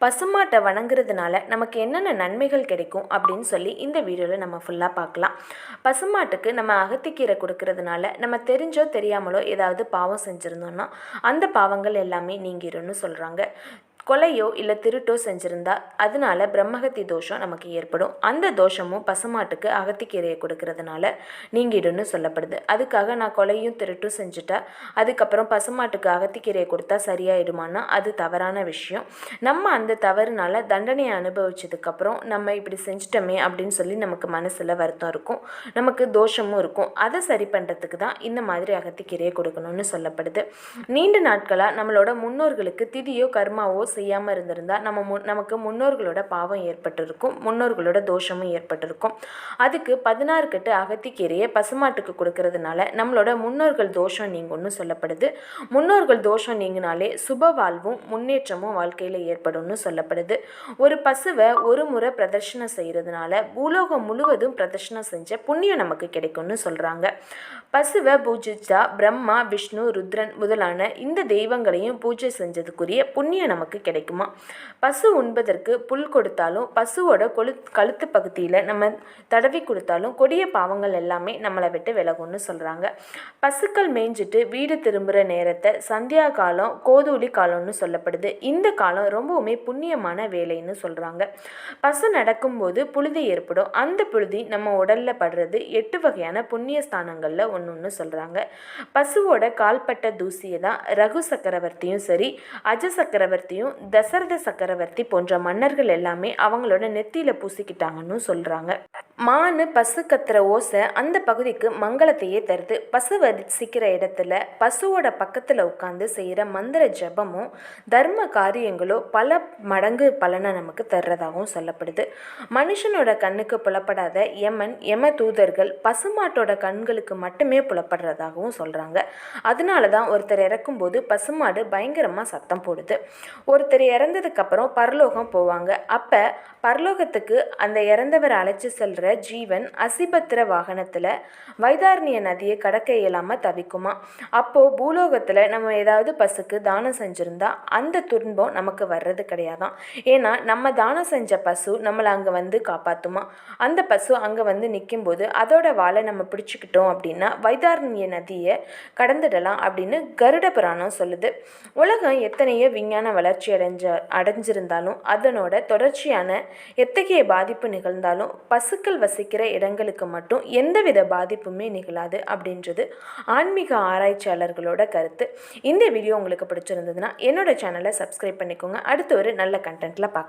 பசுமாட்டை வணங்குறதுனால நமக்கு என்னென்ன நன்மைகள் கிடைக்கும் அப்படின்னு சொல்லி இந்த வீடியோவில் நம்ம ஃபுல்லாக பார்க்கலாம். பசுமாட்டுக்கு நம்ம அகத்திக்கீரை கொடுக்கறதுனால நம்ம தெரிஞ்சோ தெரியாமலோ ஏதாவது பாவம் செஞ்சுருந்தோம்னா அந்த பாவங்கள் எல்லாமே நீங்கிரும்னு சொல்கிறாங்க. கொலையோ இல்லை திருட்டோ செஞ்சுருந்தா அதனால பிரம்மகத்தி தோஷம் நமக்கு ஏற்படும். அந்த தோஷமும் பசுமாட்டுக்கு அகத்திக்கீரையை கொடுக்கறதுனால நீங்கிடும்னு சொல்லப்படுது. அதுக்காக நான் கொலையும் திருட்டும் செஞ்சுட்டா அதுக்கப்புறம் பசுமாட்டுக்கு அகத்திக்கீரையை கொடுத்தா சரியாயிடுமான்னா அது தவறான விஷயம். நம்ம அந்த தவறுனால தண்டனையை அனுபவிச்சதுக்கப்புறம் நம்ம இப்படி செஞ்சிட்டோமே அப்படின்னு சொல்லி நமக்கு மனசில் வருத்தம் இருக்கும், நமக்கு தோஷமும் இருக்கும். அதை சரி பண்ணுறதுக்கு தான் இந்த மாதிரி அகத்திக்கீரையை கொடுக்கணும்னு சொல்லப்படுது. நீண்ட நாட்களாக நம்மளோட முன்னோர்களுக்கு திதியோ கர்மாவோ செய்யாமல் இருந்திருந்தால் நமக்கு முன்னோர்களோட பாவம் ஏற்பட்டிருக்கும், முன்னோர்களோட தோஷமும் ஏற்பட்டிருக்கும். அதுக்கு 16 கட்டு அகத்திக்கீரையை பசுமாட்டுக்கு கொடுக்கறதுனால நம்மளோட முன்னோர்கள் தோஷம் நீங்கும்னு சொல்லப்படுது. முன்னோர்கள் தோஷம் நீங்கினாலே சுப வாழ்வும் முன்னேற்றமும் வாழ்க்கையில் ஏற்படும்னு சொல்லப்படுது. ஒரு பசுவை ஒரு முறை பிரதர்ஷனம் செய்கிறதுனால பூலோகம் முழுவதும் பிரதர்ஷனம் செஞ்ச புண்ணியம் நமக்கு கிடைக்கும்னு சொல்கிறாங்க. பசுவை பூஜிச்சா பிரம்மா, விஷ்ணு, ருத்ரன் முதலான இந்த தெய்வங்களையும் பூஜை செஞ்சதுக்குரிய புண்ணியம் நமக்கு கிடைக்குமா. பசு உண்பதற்கு புல் கொடுத்தாலும் பசுவோட கழுத்து பகுதியில் நம்ம தடவி கொடுத்தாலும் கொடிய பாவங்கள் எல்லாமே நம்மளை விட்டு விலகும்னு சொல்கிறாங்க. பசுக்கள் மேய்ஞ்சிட்டு வீடு திரும்புகிற நேரத்தை சந்தியா காலம், கோதூளி காலம்னு சொல்லப்படுது. இந்த காலம் ரொம்பவுமே புண்ணியமான வேலைன்னு சொல்கிறாங்க. பசு நடக்கும்போது புழுதி ஏற்படும். அந்த புழுதி நம்ம உடலில் படுறது 8 வகையான புண்ணிய ஸ்தானங்களில் ஒன்றுன்னு சொல்கிறாங்க. பசுவோட கால்பட்ட தூசியை தான் ரகு சக்கரவர்த்தியும் சரி, அஜ சக்கரவர்த்தியும், தசரத சக்கரவர்த்தி போன்ற மன்னர்கள் எல்லாமே அவங்களோட நெத்தியில் பூசிக்கிட்டாங்கன்னு சொல்கிறாங்க. மானு பசு கத்துற ஓசை அந்த பகுதிக்கு மங்களத்தையே தருது. பசு வசிக்கிற இடத்துல பசுவோட பக்கத்தில் உட்காந்து செய்கிற மந்திர ஜபமும் தர்ம காரியங்களோ பல மடங்கு பலனை நமக்கு தர்றதாகவும் சொல்லப்படுது. மனுஷனோட கண்ணுக்கு புலப்படாத யமன், யம தூதர்கள் பசுமாட்டோட கண்களுக்கு மட்டுமே புலப்படுறதாகவும் சொல்கிறாங்க. அதனால தான் ஒருத்தர் இறக்கும்போது பசுமாடு பயங்கரமாக சத்தம் போடுது. ஒருத்தர் இறந்ததுக்கப்புறம் பரலோகம் போவாங்க. அப்போ பரலோகத்துக்கு அந்த இறந்தவரை அழைச்சி செல்கிற ஜீவன் அசிபத்திர வாகனத்தில் வைதாரணிய நதியை கடக்க இயலாமல் தவிக்குமா. அப்போது பூலோகத்தில் நம்ம ஏதாவது பசுக்கு தானம் செஞ்சுருந்தா அந்த துன்பம் நமக்கு வர்றது கிடையாதான். ஏன்னா நம்ம தானம் செஞ்ச பசு நம்மளை அங்கே வந்து காப்பாற்றுமா. அந்த பசு அங்கே வந்து நிற்கும்போது அதோட வாழை நம்ம பிடிச்சிக்கிட்டோம் அப்படின்னா வைதாரணிய நதியை கடந்துடலாம் அப்படின்னு கருட புராணம் சொல்லுது. உலகம் எத்தனையோ விஞ்ஞான வளர்ச்சி அடைஞ்சிருந்தாலும் அதனோட தொடர்ச்சியான எத்தகைய பாதிப்பு நிகழ்ந்தாலும் பசுக்கள் வசிக்கிற இடங்களுக்கு மட்டும் எந்தவித பாதிப்புமே நிகழாது அப்படின்றது ஆன்மீக ஆராய்ச்சியாளர்களோட கருத்து. இந்த வீடியோ உங்களுக்கு பிடிச்சிருந்ததுன்னா என்னோட சேனலை சப்ஸ்கிரைப் பண்ணிக்கோங்க. அடுத்து ஒரு நல்ல கண்டென்ட்ல பார்க்கலாம்.